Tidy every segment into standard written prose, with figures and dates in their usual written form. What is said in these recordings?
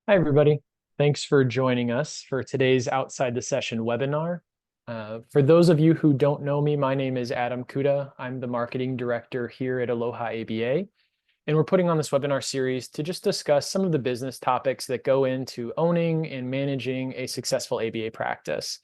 Hi, everybody. Thanks for joining us for today's Outside the Session webinar. For those of you who don't know me, my name is Adam Kuda. I'm the marketing director here at AlohaABA, and we're putting on this webinar series to just discuss some of the business topics that go into owning and managing a successful ABA practice.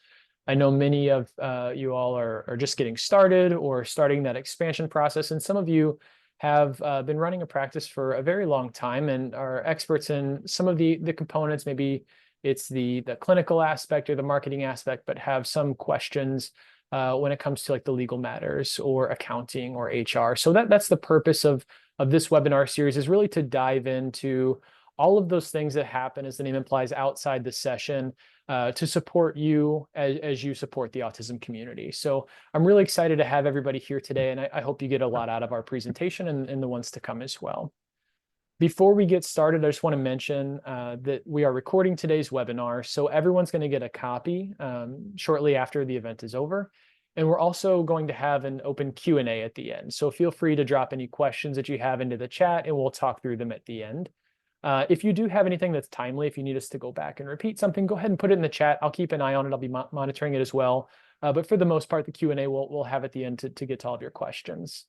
I know many of you all are just getting started or starting that expansion process, and some of you have been running a practice for a very long time and are experts in some of the components. Maybe it's the clinical aspect or the marketing aspect, but have some questions when it comes to like the legal matters or accounting or HR. So that's the purpose of this webinar series, is really to dive into all of those things that happen, as the name implies, outside the session to support you as you support the autism community. So I'm really excited to have everybody here today, and I hope you get a lot out of our presentation and the ones to come as well. Before we get started, I just want to mention that we are recording today's webinar, so everyone's going to get a copy shortly after the event is over. And we're also going to have an open Q&A at the end. So feel free to drop any questions that you have into the chat, and we'll talk through them at the end. If you do have anything that's timely, if you need us to go back and repeat something, go ahead and put it in the chat. I'll keep an eye on it. I'll be monitoring it as well. But for the most part, the Q&A we'll have at the end to get to all of your questions.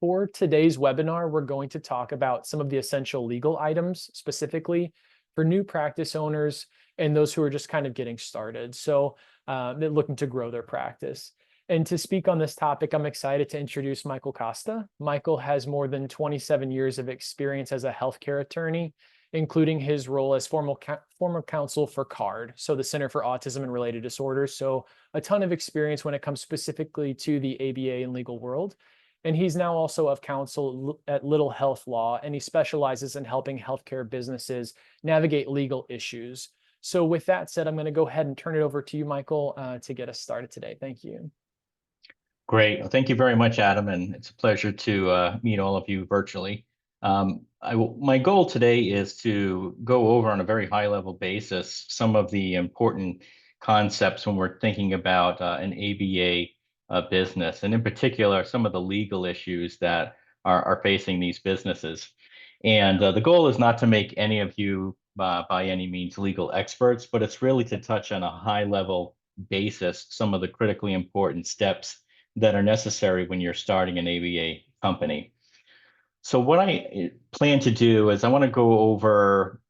For today's webinar, we're going to talk about some of the essential legal items, specifically for new practice owners and those who are just kind of getting started. So they're looking to grow their practice. And to speak on this topic, I'm excited to introduce Michael Costa. Michael has more than 27 years of experience as a healthcare attorney, including his role as former counsel for CARD, so the Center for Autism and Related Disorders. So a ton of experience when it comes specifically to the ABA and legal world. And he's now also of counsel at Little Health Law, and he specializes in helping healthcare businesses navigate legal issues. So with that said, I'm going to go ahead and turn it over to you, Michael, to get us started today. Thank you. Great. Well, thank you very much, Adam, and it's a pleasure to meet all of you virtually. My goal today is to go over on a very high-level basis some of the important concepts when we're thinking about an ABA business, and in particular, some of the legal issues that are facing these businesses. And the goal is not to make any of you, by any means, legal experts, but it's really to touch on a high-level basis some of the critically important steps that are necessary when you're starting an ABA company. So what I plan to do is I want to go over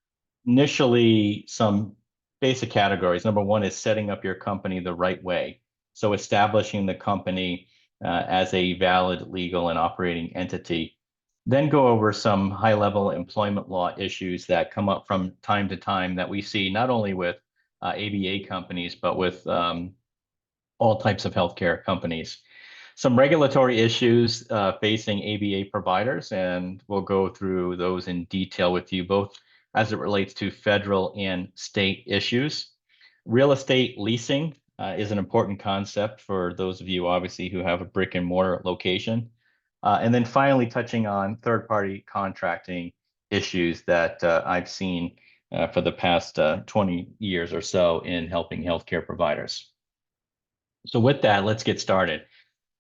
initially some basic categories. Number one is setting up your company the right way. So establishing the company as a valid legal and operating entity. Then go over some high-level employment law issues that come up from time to time that we see not only with ABA companies, but with all types of healthcare companies. Some regulatory issues facing ABA providers, and we'll go through those in detail with you, both as it relates to federal and state issues. Real estate leasing is an important concept for those of you, obviously, who have a brick and mortar location. And then finally, touching on third-party contracting issues that I've seen for the past 20 years or so in helping healthcare providers. So with that, let's get started.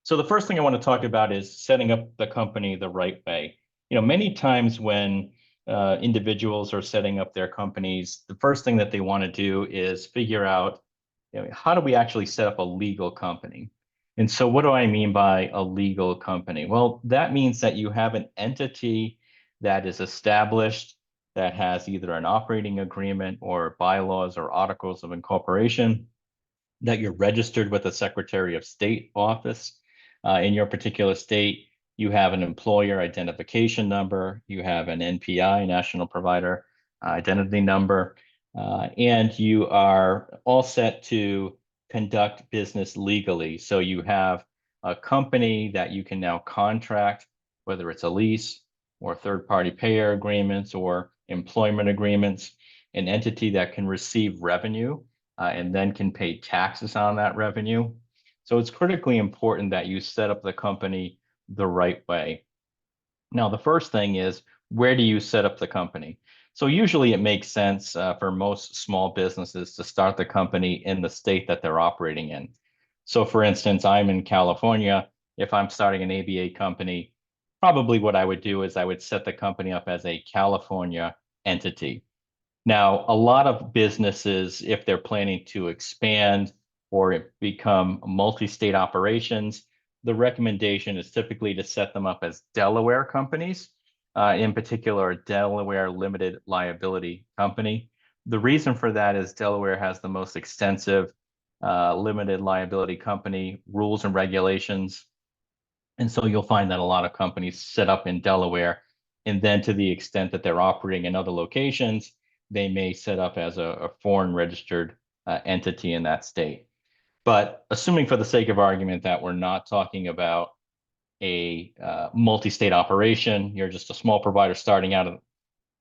So the first thing I want to talk about is setting up the company the right way. Many times when individuals are setting up their companies, the first thing that they want to do is figure out, how do we actually set up a legal company? And so what do I mean by a legal company? Well, that means that you have an entity that is established, that has either an operating agreement or bylaws or articles of incorporation, that you're registered with the Secretary of State office. In your particular state, you have an employer identification number, you have an NPI, National Provider Identity Number, and you are all set to conduct business legally. So you have a company that you can now contract, whether it's a lease or third-party payer agreements or employment agreements, an entity that can receive revenue and then can pay taxes on that revenue. So it's critically important that you set up the company the right way. Now, the first thing is, where do you set up the company? So usually it makes sense for most small businesses to start the company in the state that they're operating in. So for instance, I'm in California. If I'm starting an ABA company, probably what I would do is I would set the company up as a California entity. Now, a lot of businesses, if they're planning to expand or become multi-state operations, the recommendation is typically to set them up as Delaware companies, in particular, a Delaware limited liability company. The reason for that is Delaware has the most extensive limited liability company rules and regulations. And so you'll find that a lot of companies set up in Delaware. And then to the extent that they're operating in other locations, they may set up as a foreign registered entity in that state. But assuming for the sake of argument that we're not talking about a multi-state operation, you're just a small provider starting out,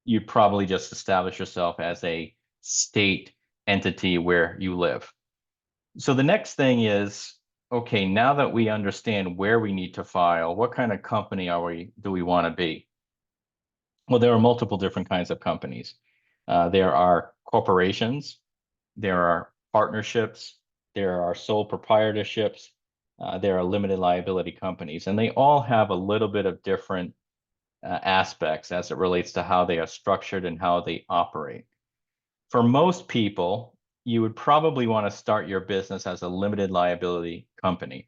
you probably just establish yourself as a state entity where you live. So the next thing is, okay, now that we understand where we need to file, what kind of company do we want to be? Well, there are multiple different kinds of companies. There are corporations, there are partnerships, there are sole proprietorships, there are limited liability companies, and they all have a little bit of different aspects as it relates to how they are structured and how they operate. For most people, you would probably want to start your business as a limited liability company.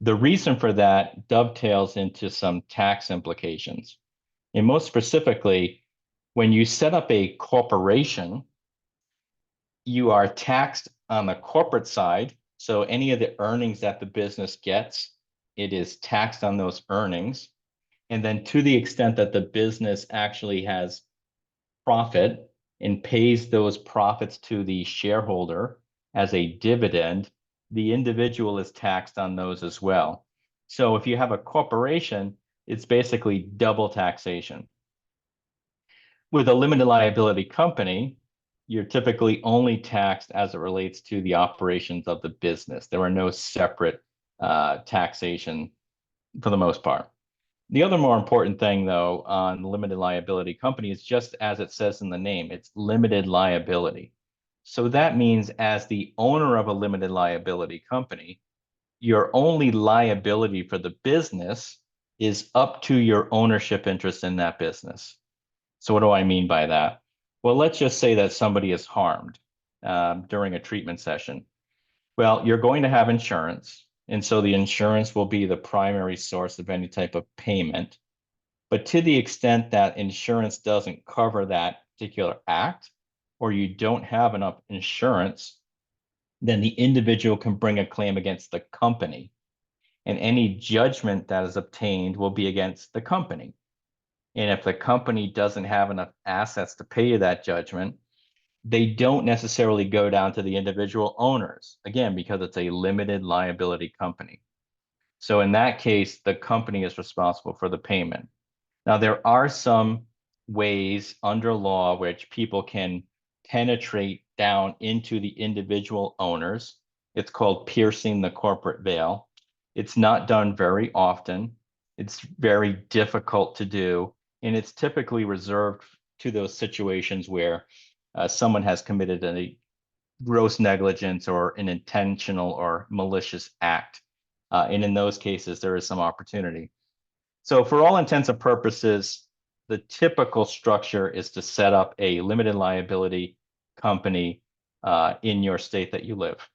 The reason for that dovetails into some tax implications. And most specifically, when you set up a corporation, you are taxed on the corporate side. So any of the earnings that the business gets, it is taxed on those earnings. And then to the extent that the business actually has profit and pays those profits to the shareholder as a dividend, the individual is taxed on those as well. So if you have a corporation, it's basically double taxation. With a limited liability company, you're typically only taxed as it relates to the operations of the business. There are no separate taxation for the most part. The other more important thing, though, on limited liability company is just as it says in the name, it's limited liability. So that means as the owner of a limited liability company, your only liability for the business is up to your ownership interest in that business. So what do I mean by that? Well, let's just say that somebody is harmed during a treatment session. Well, you're going to have insurance, and so the insurance will be the primary source of any type of payment. But to the extent that insurance doesn't cover that particular act, or you don't have enough insurance, then the individual can bring a claim against the company. And any judgment that is obtained will be against the company. And if the company doesn't have enough assets to pay you that judgment, they don't necessarily go down to the individual owners, again, because it's a limited liability company. So in that case, the company is responsible for the payment. Now, there are some ways under law which people can penetrate down into the individual owners. It's called piercing the corporate veil. It's not done very often. It's very difficult to do, and it's typically reserved to those situations where someone has committed a gross negligence or an intentional or malicious act. And in those cases, there is some opportunity. So for all intents and purposes, the typical structure is to set up a limited liability company in your state that you live.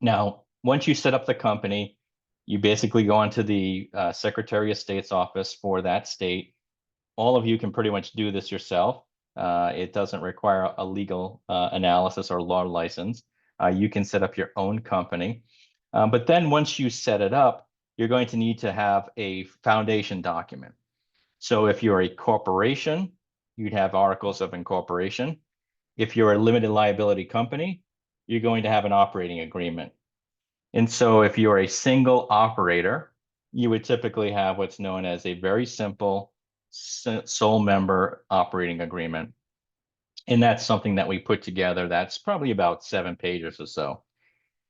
Now, once you set up the company, you basically go onto the Secretary of State's office for that state. All of you can pretty much do this yourself. It doesn't require a legal analysis or law license. You can set up your own company. But then once you set it up, you're going to need to have a foundation document. So if you're a corporation, you'd have articles of incorporation. If you're a limited liability company, you're going to have an operating agreement. And so if you're a single operator, you would typically have what's known as a very simple sole member operating agreement. And that's something that we put together. That's probably about 7 pages or so.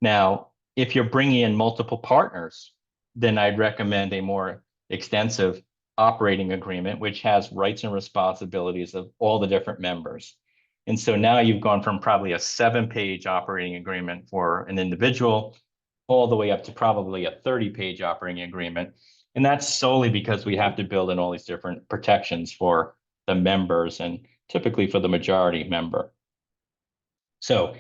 Now, if you're bringing in multiple partners, then I'd recommend a more extensive operating agreement, which has rights and responsibilities of all the different members. And so now you've gone from probably a 7-page operating agreement for an individual all the way up to probably a 30-page operating agreement. And that's solely because we have to build in all these different protections for the members and typically for the majority member. So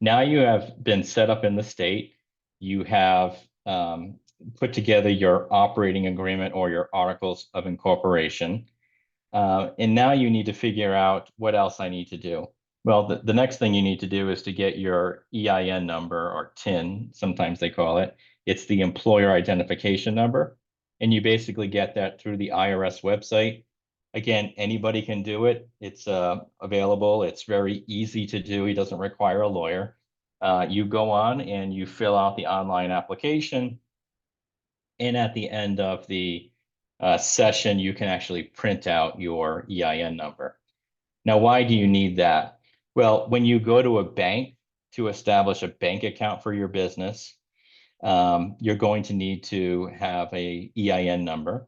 now you have been set up in the state. You have put together your operating agreement or your articles of incorporation. And now you need to figure out what else I need to do. Well, the next thing you need to do is to get your EIN number, or TIN, sometimes they call it. It's the employer identification number. And you basically get that through the IRS website. Again, anybody can do it. It's available. It's very easy to do. It doesn't require a lawyer. You go on and you fill out the online application. And at the end of the session, you can actually print out your EIN number. Now, why do you need that? Well, when you go to a bank to establish a bank account for your business, you're going to need to have a EIN number,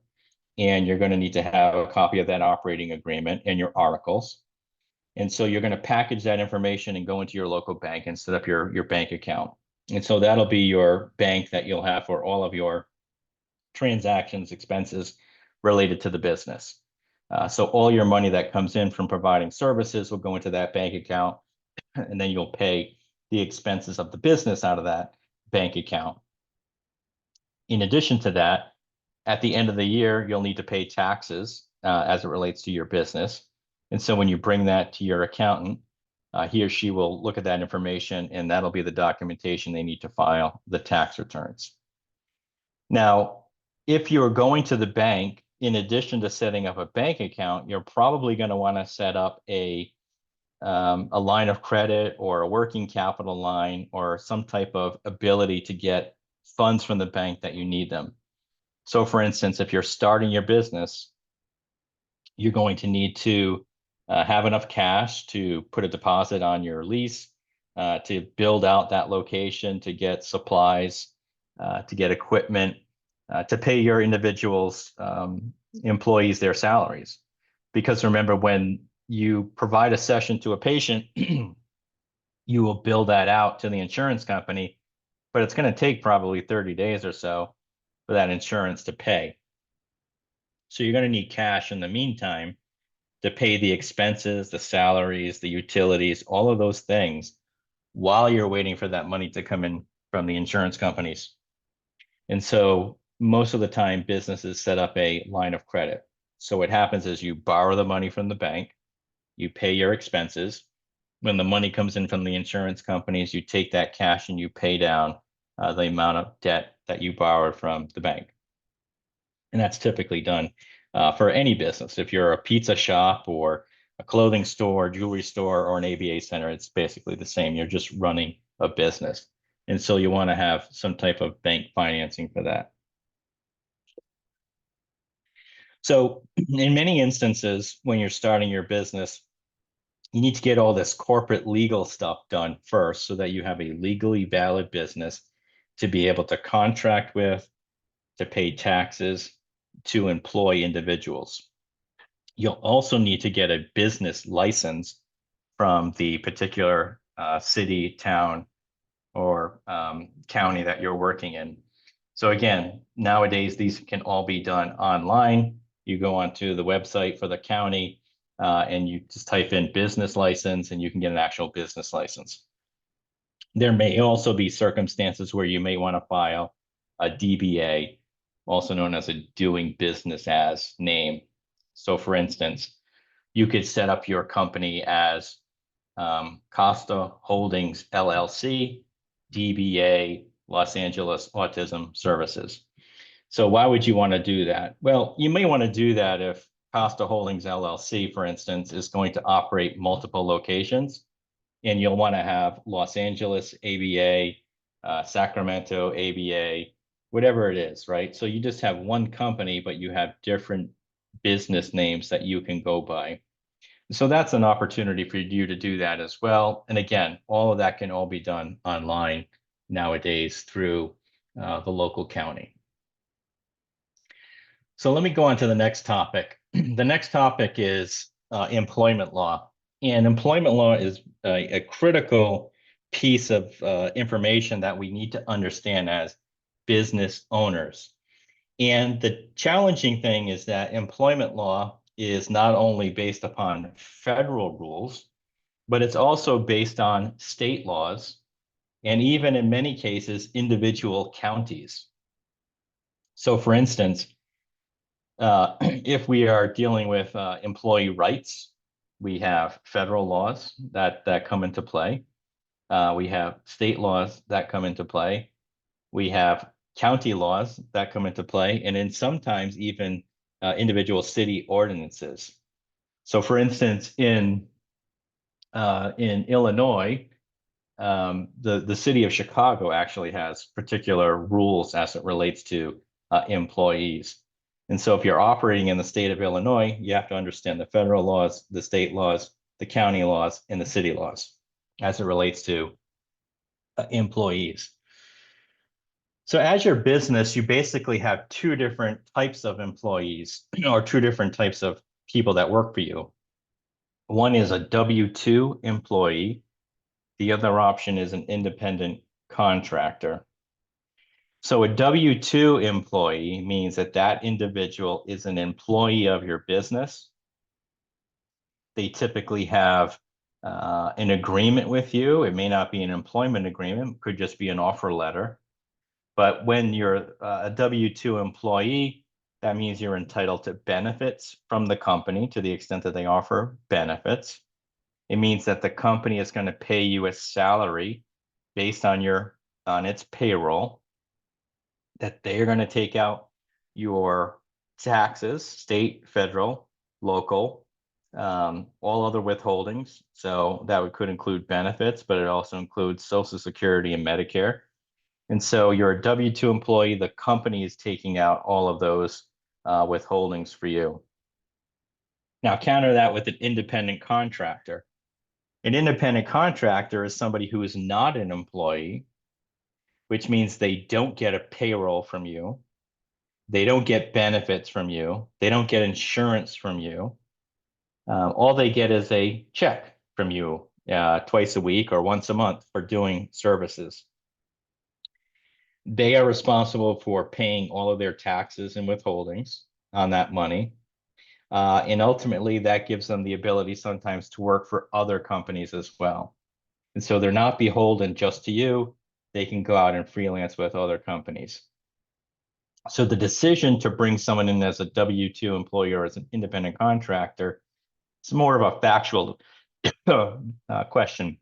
and you're going to need to have a copy of that operating agreement and your articles. And so you're going to package that information and go into your local bank and set up your bank account. And so that'll be your bank that you'll have for all of your transactions, expenses related to the business. So all your money that comes in from providing services will go into that bank account, and then you'll pay the expenses of the business out of that bank account. In addition to that, at the end of the year, you'll need to pay taxes as it relates to your business. And so when you bring that to your accountant, he or she will look at that information, and that'll be the documentation they need to file the tax returns. Now, if you're going to the bank, in addition to setting up a bank account, you're probably going to want to set up a line of credit or a working capital line or some type of ability to get funds from the bank that you need them. So for instance, if you're starting your business, you're going to need to have enough cash to put a deposit on your lease, to build out that location, to get supplies, to get equipment, to pay your individuals, employees their salaries. Because remember, when you provide a session to a patient, you will bill that out to the insurance company, but it's going to take probably 30 days or so for that insurance to pay. So you're going to need cash in the meantime to pay the expenses, the salaries, the utilities, all of those things while you're waiting for that money to come in from the insurance companies. And so most of the time, businesses set up a line of credit. So what happens is you borrow the money from the bank, you pay your expenses. When the money comes in from the insurance companies, you take that cash and you pay down the amount of debt that you borrowed from the bank. And that's typically done for any business. If you're a pizza shop or a clothing store, jewelry store, or an ABA center, it's basically the same. You're just running a business. And so you want to have some type of bank financing for that. So in many instances, when you're starting your business, you need to get all this corporate legal stuff done first so that you have a legally valid business to be able to contract with, to pay taxes, to employ individuals. You'll also need to get a business license from the particular city, town, or county that you're working in. So again, nowadays, these can all be done online. You go onto the website for the county and you just type in business license and you can get an actual business license. There may also be circumstances where you may want to file a DBA, also known as a doing business as name. So for instance, you could set up your company as Costa Holdings LLC, DBA, Los Angeles Autism Services. So why would you want to do that? Well, you may want to do that if Costa Holdings LLC, for instance, is going to operate multiple locations, and you'll want to have Los Angeles ABA, Sacramento ABA, whatever it is, right? So you just have one company, but you have different business names that you can go by. So that's an opportunity for you to do that as well. And again, all of that can all be done online nowadays through the local county. So let me go on to the next topic. The next topic is employment law. And employment law is a critical piece of information that we need to understand as business owners. And the challenging thing is that employment law is not only based upon federal rules, but it's also based on state laws and even in many cases, individual counties. So for instance, if we are dealing with employee rights, we have federal laws that come into play. We have state laws that come into play. We have county laws that come into play, and then sometimes even individual city ordinances. So, for instance, in Illinois, the city of Chicago actually has particular rules as it relates to employees. And so if you're operating in the state of Illinois, you have to understand the federal laws, the state laws, the county laws, and the city laws as it relates to employees. So as your business, you basically have two different types of employees or two different types of people that work for you. One is a W-2 employee. The other option is an independent contractor. So a W-2 employee means that that individual is an employee of your business. They typically have an agreement with you. It may not be an employment agreement, could just be an offer letter. But when you're a W-2 employee, that means you're entitled to benefits from the company to the extent that they offer benefits. It means that the company is going to pay you a salary based on its payroll, that they are going to take out your taxes, state, federal, local, all other withholdings. So that could include benefits, but it also includes Social Security and Medicare. And so you're a W-2 employee, the company is taking out all of those withholdings for you. Now counter that with an independent contractor. An independent contractor is somebody who is not an employee, which means they don't get a payroll from you. They don't get benefits from you. They don't get insurance from you. All they get is a check from you twice a week or once a month for doing services. They are responsible for paying all of their taxes and withholdings on that money. And ultimately, that gives them the ability sometimes to work for other companies as well. And so they're not beholden just to you. They can go out and freelance with other companies. So the decision to bring someone in as a W-2 employee or as an independent contractor is more of a factual question,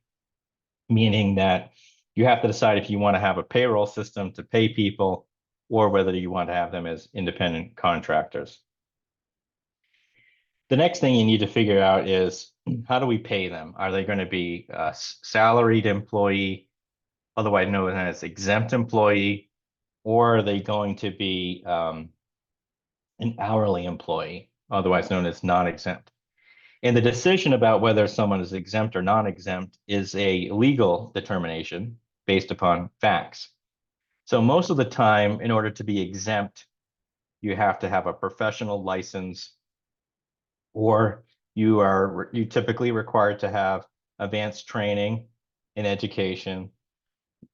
meaning that you have to decide if you want to have a payroll system to pay people or whether you want to have them as independent contractors. The next thing you need to figure out is how do we pay them? Are they going to be a salaried employee, otherwise known as exempt employee, or are they going to be an hourly employee, otherwise known as non-exempt? And the decision about whether someone is exempt or non-exempt is a legal determination based upon facts. So most of the time, in order to be exempt, you have to have a professional license, or you typically required to have advanced training in education,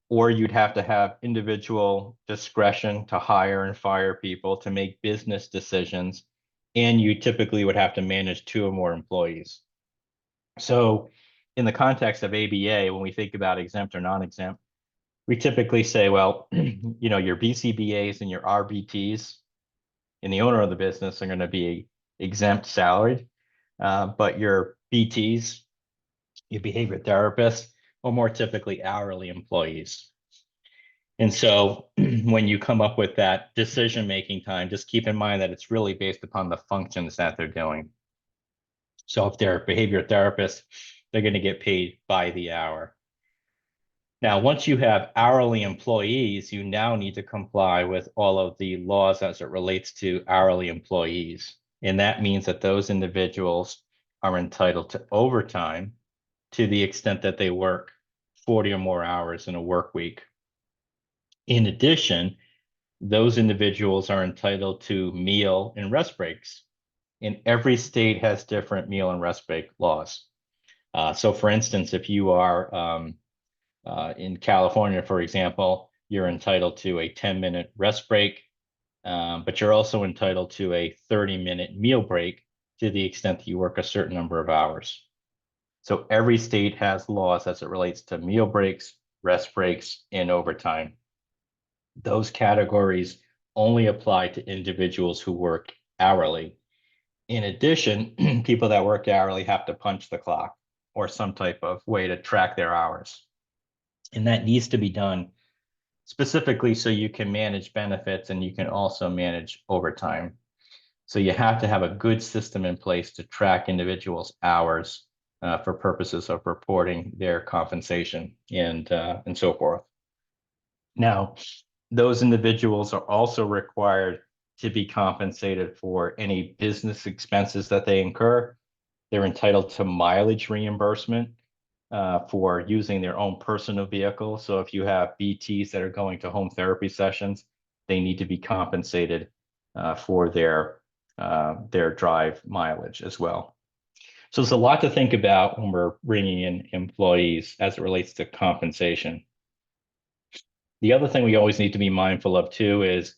or you'd have to have individual discretion to hire and fire people to make business decisions, and you typically would have to manage two or more employees. So in the context of ABA, when we think about exempt or non-exempt, we typically say, well, your BCBAs and your RBTs and the owner of the business are going to be exempt salaried, but your BTs, your behavior therapists, are more typically hourly employees. And so when you come up with that decision-making time, just keep in mind that it's really based upon the functions that they're doing. So if they're behavior therapists, they're going to get paid by the hour. Now, once you have hourly employees, you now need to comply with all of the laws as it relates to hourly employees. And that means that those individuals are entitled to overtime to the extent that they work 40 or more hours in a work week. In addition, those individuals are entitled to meal and rest breaks. And every state has different meal and rest break laws. So for instance, if you are in California, for example, you're entitled to a 10-minute rest break, but you're also entitled to a 30-minute meal break to the extent that you work a certain number of hours. So every state has laws as it relates to meal breaks, rest breaks, and overtime. Those categories only apply to individuals who work hourly. In addition, people that work hourly have to punch the clock or some type of way to track their hours. And that needs to be done specifically so you can manage benefits and you can also manage overtime. So you have to have a good system in place to track individuals' hours for purposes of reporting their compensation and so forth. Now, those individuals are also required to be compensated for any business expenses that they incur. They're entitled to mileage reimbursement for using their own personal vehicle. So if you have BTs that are going to home therapy sessions, they need to be compensated for their drive mileage as well. So there's a lot to think about when we're bringing in employees as it relates to compensation. The other thing we always need to be mindful of too is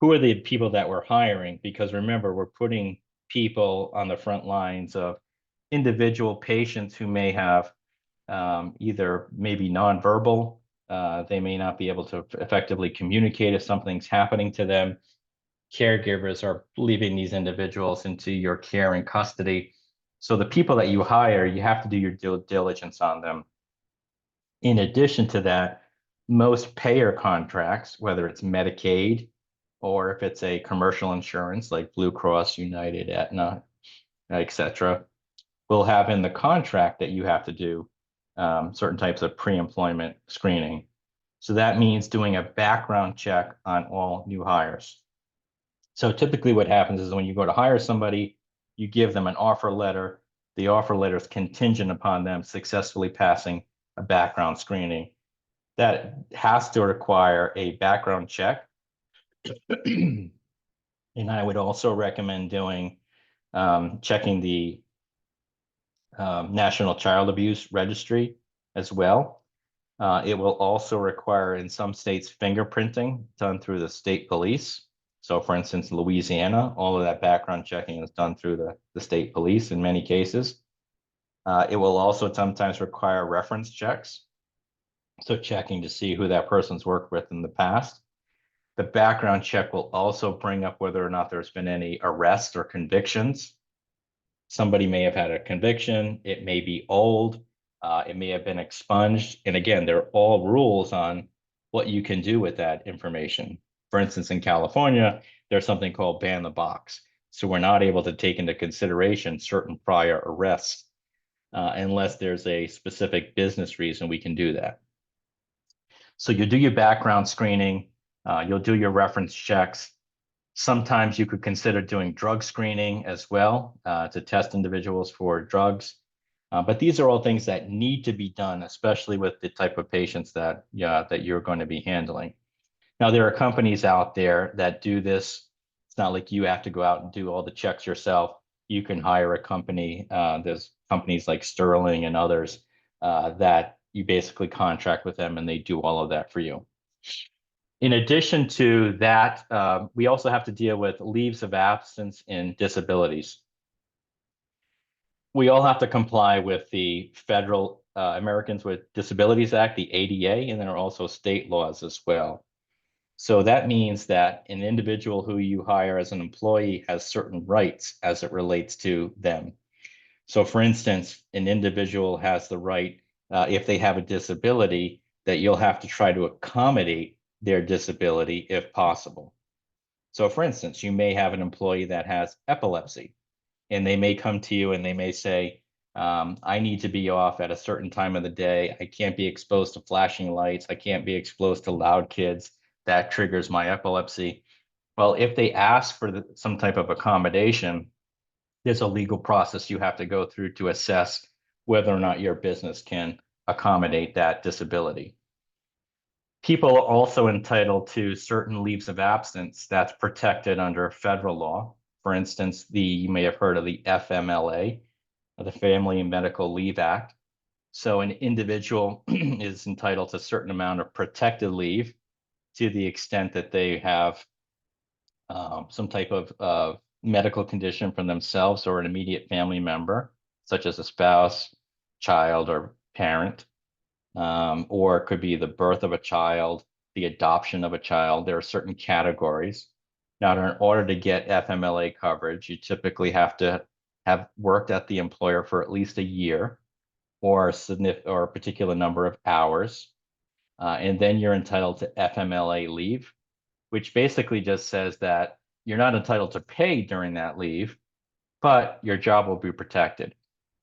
who are the people that we're hiring? Because remember, we're putting people on the front lines of individual patients who may have either maybe nonverbal, they may not be able to effectively communicate if something's happening to them. Caregivers are leaving these individuals into your care and custody. So the people that you hire, you have to do your due diligence on them. In addition to that, most payer contracts, whether it's Medicaid or if it's a commercial insurance like Blue Cross, United, Aetna, etc., will have in the contract that you have to do certain types of pre-employment screening. So that means doing a background check on all new hires. So typically what happens is when you go to hire somebody, you give them an offer letter. The offer letter is contingent upon them successfully passing a background screening. That has to require a background check. And I would also recommend doing checking the National Child Abuse Registry as well. It will also require, in some states, fingerprinting done through the state police. So for instance, Louisiana, all of that background checking is done through the state police in many cases. It will also sometimes require reference checks. So checking to see who that person's worked with in the past. The background check will also bring up whether or not there's been any arrests or convictions. Somebody may have had a conviction. It may be old. It may have been expunged. And again, there are all rules on what you can do with that information. For instance, in California, there's something called ban the box. So we're not able to take into consideration certain prior arrests unless there's a specific business reason we can do that. So you do your background screening, you'll do your reference checks. Sometimes you could consider doing drug screening as well to test individuals for drugs. But these are all things that need to be done, especially with the type of patients that you're going to be handling. Now, there are companies out there that do this. It's not like you have to go out and do all the checks yourself. You can hire a company. There's companies like Sterling and others that you basically contract with them and they do all of that for you. In addition to that, we also have to deal with leaves of absence and disabilities. We all have to comply with the federal Americans with Disabilities Act, the ADA, and there are also state laws as well. So that means that an individual who you hire as an employee has certain rights as it relates to them. So for instance, an individual has the right, if they have a disability, that you'll have to try to accommodate their disability if possible. So for instance, you may have an employee that has epilepsy and they may come to you and they may say, I need to be off at a certain time of the day. I can't be exposed to flashing lights. I can't be exposed to loud kids. That triggers my epilepsy. Well, if they ask for some type of accommodation, there's a legal process you have to go through to assess whether or not your business can accommodate that disability. People are also entitled to certain leaves of absence that's protected under federal law. For instance, you may have heard of the FMLA, the Family and Medical Leave Act. So an individual is entitled to a certain amount of protected leave to the extent that they have some type of medical condition from themselves or an immediate family member, such as a spouse, child, or parent, or it could be the birth of a child, the adoption of a child. There are certain categories. Now, in order to get FMLA coverage, you typically have to have worked at the employer for at least a year or a particular number of hours. And then you're entitled to FMLA leave, which basically just says that you're not entitled to pay during that leave, but your job will be protected.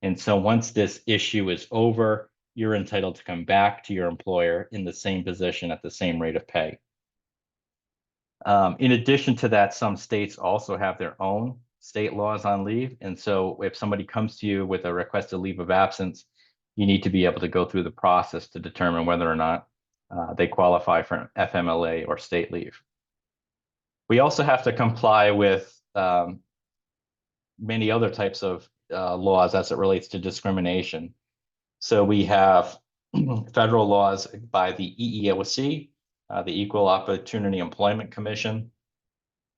And so once this issue is over, you're entitled to come back to your employer in the same position at the same rate of pay. In addition to that, some states also have their own state laws on leave. And so if somebody comes to you with a requested leave of absence, you need to be able to go through the process to determine whether or not they qualify for FMLA or state leave. We also have to comply with many other types of laws as it relates to discrimination. So we have federal laws by the EEOC, the Equal Opportunity Employment Commission,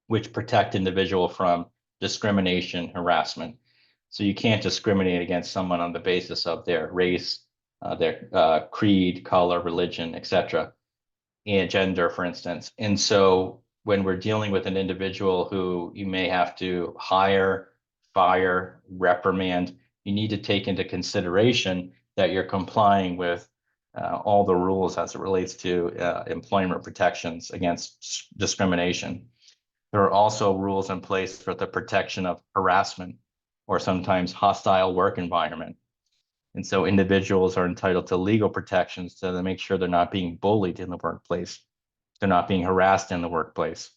which protect individual from discrimination, harassment. So you can't discriminate against someone on the basis of their race, their creed, color, religion, etc., and gender, for instance. And so when we're dealing with an individual who you may have to hire, fire, reprimand, you need to take into consideration that you're complying with all the rules as it relates to employment protections against discrimination. There are also rules in place for the protection of harassment or sometimes hostile work environment. And so individuals are entitled to legal protections to make sure they're not being bullied in the workplace. They're not being harassed in the workplace.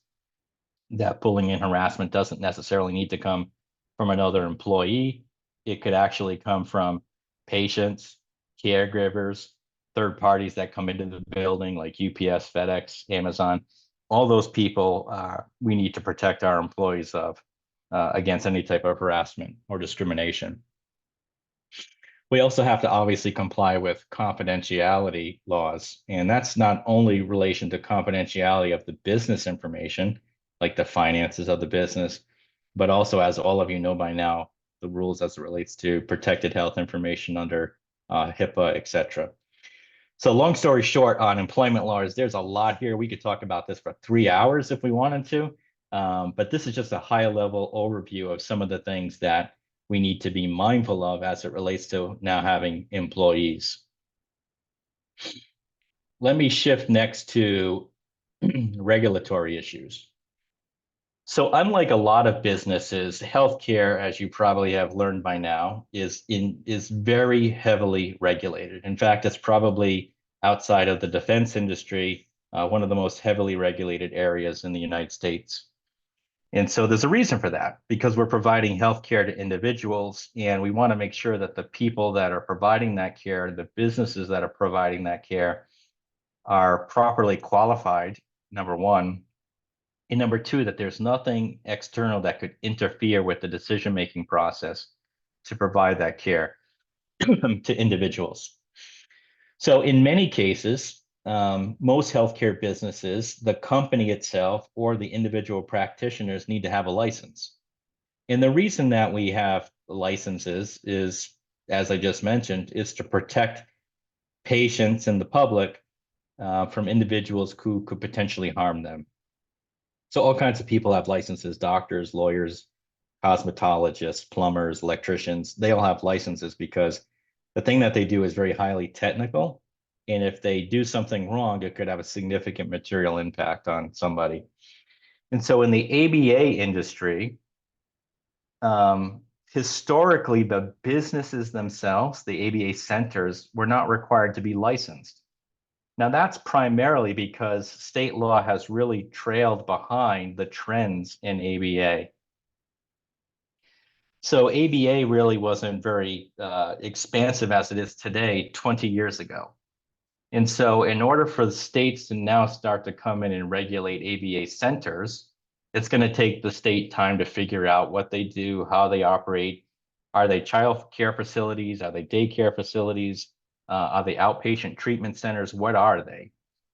That bullying and harassment doesn't necessarily need to come from another employee. It could actually come from patients, caregivers, third parties that come into the building like UPS, FedEx, Amazon. All those people we need to protect our employees of against any type of harassment or discrimination. We also have to obviously comply with confidentiality laws, and that's not only relation to confidentiality of the business information, like the finances of the business, but also, as all of you know by now, the rules as it relates to protected health information under HIPAA, etc. So long story short, on employment laws, there's a lot here. We could talk about this for 3 hours if we wanted to, but this is just a high level overview of some of the things that we need to be mindful of as it relates to now having employees. Let me shift next to regulatory issues. So unlike a lot of businesses, healthcare, as you probably have learned by now, is very heavily regulated. In fact, it's probably outside of the defense industry, one of the most heavily regulated areas in the United States. And so there's a reason for that, because we're providing healthcare to individuals, and we want to make sure that the people that are providing that care, the businesses that are providing that care, are properly qualified, number one. And number two, that there's nothing external that could interfere with the decision-making process to provide that care to individuals. So in many cases, most healthcare businesses, the company itself or the individual practitioners need to have a license. And the reason that we have licenses is, as I just mentioned, is to protect patients and the public from individuals who could potentially harm them. So all kinds of people have licenses: doctors, lawyers, cosmetologists, plumbers, electricians. They all have licenses because the thing that they do is very highly technical. And if they do something wrong, it could have a significant material impact on somebody. And so in the ABA industry, historically, the businesses themselves, the ABA centers, were not required to be licensed. Now, that's primarily because state law has really trailed behind the trends in ABA. So ABA really wasn't very expansive as it is today 20 years ago. And so in order for the states to now start to come in and regulate ABA centers, it's going to take the state time to figure out what they do, how they operate. Are they child care facilities? Are they daycare facilities? Are they outpatient treatment centers? What are they?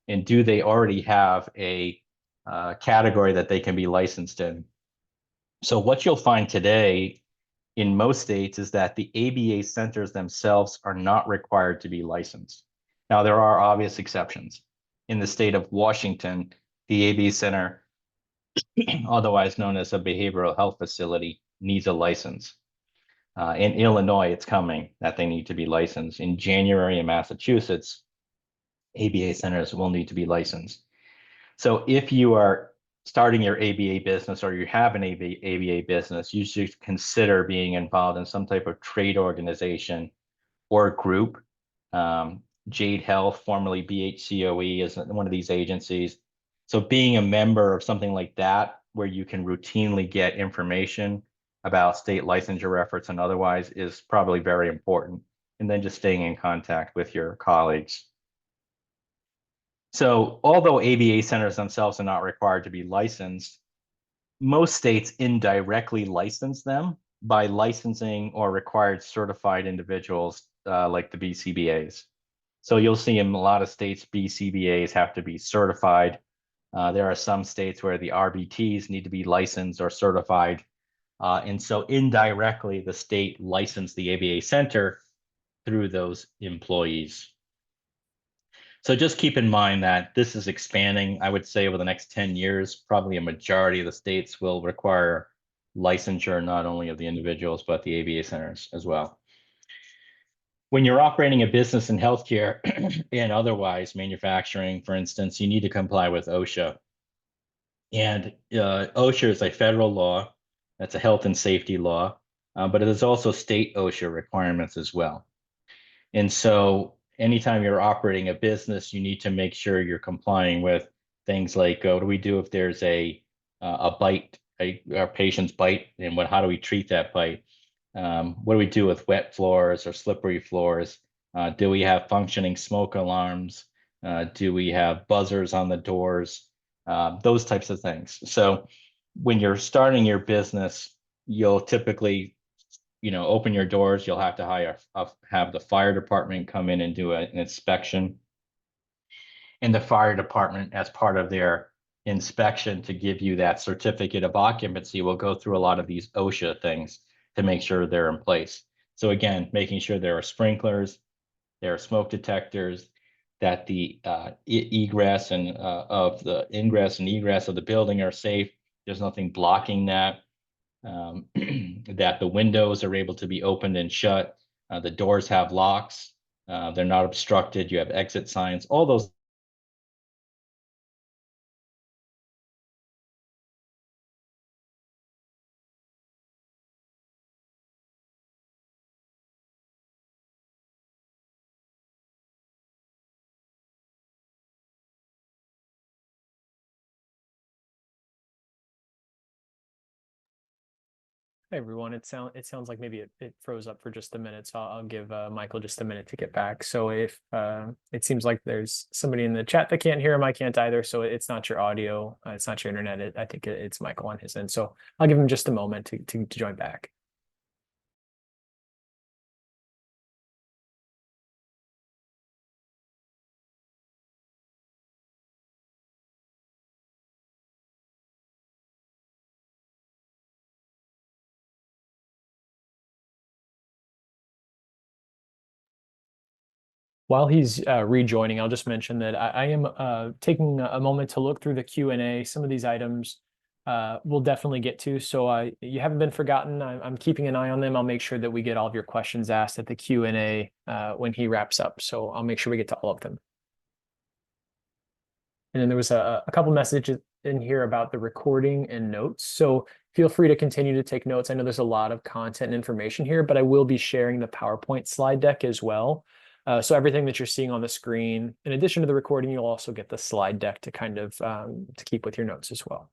And do they already have a category that they can be licensed in? So what you'll find today in most states is that the ABA centers themselves are not required to be licensed. Now, there are obvious exceptions. In the state of Washington, the ABA Center, otherwise known as a behavioral health facility, needs a license. In Illinois, it's coming that they need to be licensed. In January in Massachusetts, ABA centers will need to be licensed. So if you are starting your ABA business or you have an ABA business, you should consider being involved in some type of trade organization or group. Jade Health, formerly BHCOE, is one of these agencies. So being a member of something like that, where you can routinely get information about state licensure efforts and otherwise, is probably very important. And then just staying in contact with your colleagues. So although ABA centers themselves are not required to be licensed, most states indirectly license them by licensing or required certified individuals like the BCBAs. So you'll see in a lot of states, BCBAs have to be certified. There are some states where the RBTs need to be licensed or certified. And so indirectly, the state licensed the ABA center through those employees. So just keep in mind that this is expanding. I would say over the next 10 years, probably a majority of the states will require licensure, not only of the individuals, but the ABA centers as well. When you're operating a business in healthcare and otherwise manufacturing, for instance, you need to comply with OSHA. And OSHA is a federal law. That's a health and safety law, but it is also state OSHA requirements as well. And so anytime you're operating a business, you need to make sure you're complying with things like what do we do if there's a bite, our patient's bite, and how do we treat that bite? What do we do with wet floors or slippery floors? Do we have functioning smoke alarms? Do we have buzzers on the doors? Those types of things. So when you're starting your business, you'll typically open your doors, you'll have to have the fire department come in and do an inspection. And the fire department, as part of their inspection to give you that certificate of occupancy, will go through a lot of these OSHA things to make sure they're in place. So again, making sure there are sprinklers, there are smoke detectors, that the egress and of the ingress and egress of the building are safe. There's nothing blocking that. That the windows are able to be opened and shut. The doors have locks. They're not obstructed. You have exit signs. All those. Hey everyone, it sounds like maybe it froze up for just a minute, so I'll give Michael just a minute to get back. So if it seems like there's somebody in the chat that can't hear him, I can't either. So it's not your audio, it's not your internet. I think it's Michael on his end. So I'll give him just a moment to join back. While he's rejoining, I'll just mention that I am taking a moment to look through the Q&A. Some of these items we'll definitely get to, so you haven't been forgotten. I'm keeping an eye on them. I'll make sure that we get all of your questions asked at the Q&A when he wraps up, so I'll make sure we get to all of them. And then there was a couple messages in here about the recording and notes. So feel free to continue to take notes. I know there's a lot of content and information here, but I will be sharing the PowerPoint slide deck as well. So everything that you're seeing on the screen, in addition to the recording, you'll also get the slide deck to kind of to keep with your notes as well.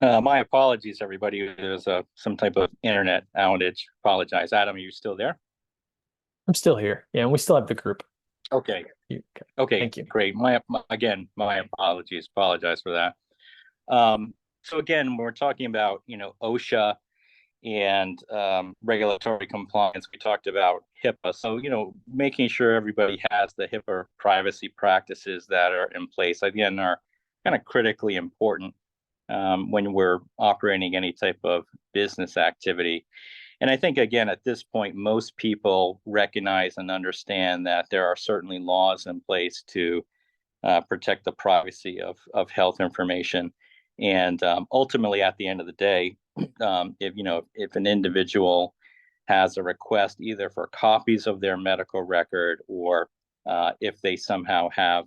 My apologies, everybody. There's some type of internet outage. Apologize. Adam, are you still there? I'm still here. Yeah, and we still have the group. Okay. Okay. Okay, Thank you. great. Again, my apologies. Apologize for that. So again, we're talking about, OSHA and regulatory compliance. We talked about HIPAA. So, making sure everybody has the HIPAA privacy practices that are in place, again, are kind of critically important when we're operating any type of business activity. And I think, again, at this point, most people recognize and understand that there are certainly laws in place to protect the privacy of health information. And ultimately, at the end of the day, if an individual has a request either for copies of their medical record or if they somehow have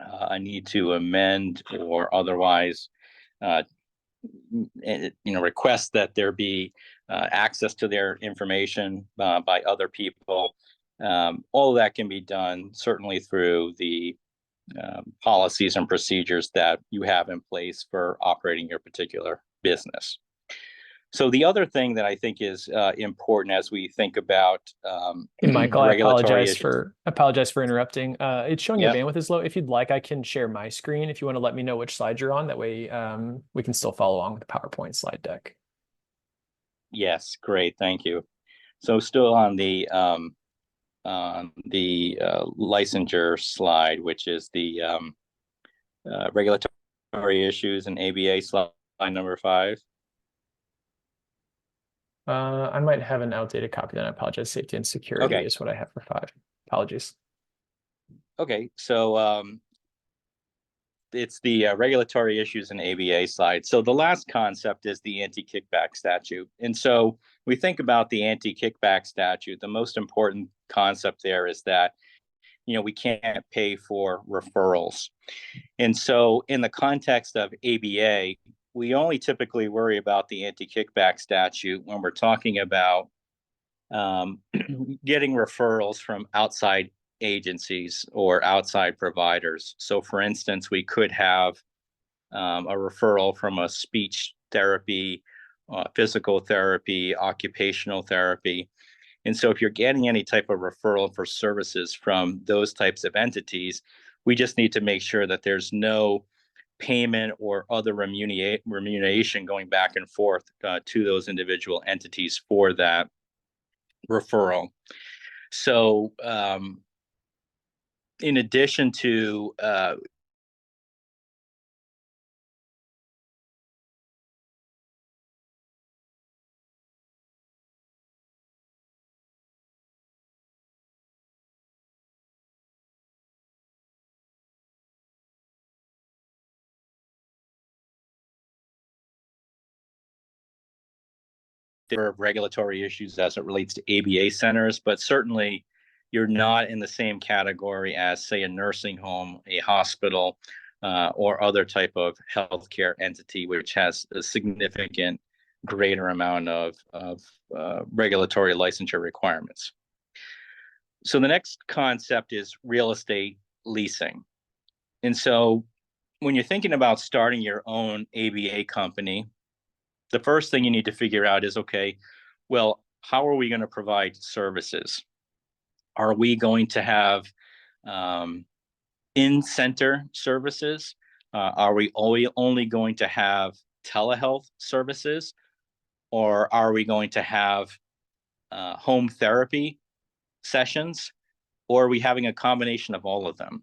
a need to amend or otherwise request that there be access to their information by other people. All of that can be done certainly through the policies and procedures that you have in place for operating your particular business. So the other thing that I think is important as we think about Hey, Michael, I regulatory issues. apologize for interrupting. It's showing your Yeah. bandwidth is low. If you'd like, I can share my screen if you want to let me know which slide you're on. That way, we can still follow along with the PowerPoint slide deck. Yes, great, thank you. So still on the licensure slide, which is the regulatory issues and ABA slide number 5. I might have an outdated copy. Then I apologize. Safety and security Okay. is what I have for 5. Apologies. Okay, so it's the regulatory issues and ABA slide. So the last concept is the anti-kickback statute. And so we think about the anti-kickback statute. The most important concept there is that, we can't pay for referrals. And so in the context of ABA, we only typically worry about the anti-kickback statute when we're talking about getting referrals from outside agencies or outside providers. So for instance, we could have a referral from a speech therapy, physical therapy, occupational therapy. And so if you're getting any type of referral for services from those types of entities, we just need to make sure that there's no payment or other remuneration going back and forth to those individual entities for that referral. So in addition to there are regulatory issues as it relates to ABA centers, but certainly you're not in the same category as, say, a nursing home, a hospital, or other type of healthcare entity, which has a significant greater amount of regulatory licensure requirements. So the next concept is real estate leasing. And so when you're thinking about starting your own ABA company, the first thing you need to figure out is, okay, well, how are we going to provide services? Are we going to have in-center services? Are we only going to have telehealth services? Or are we going to have home therapy sessions? Or are we having a combination of all of them?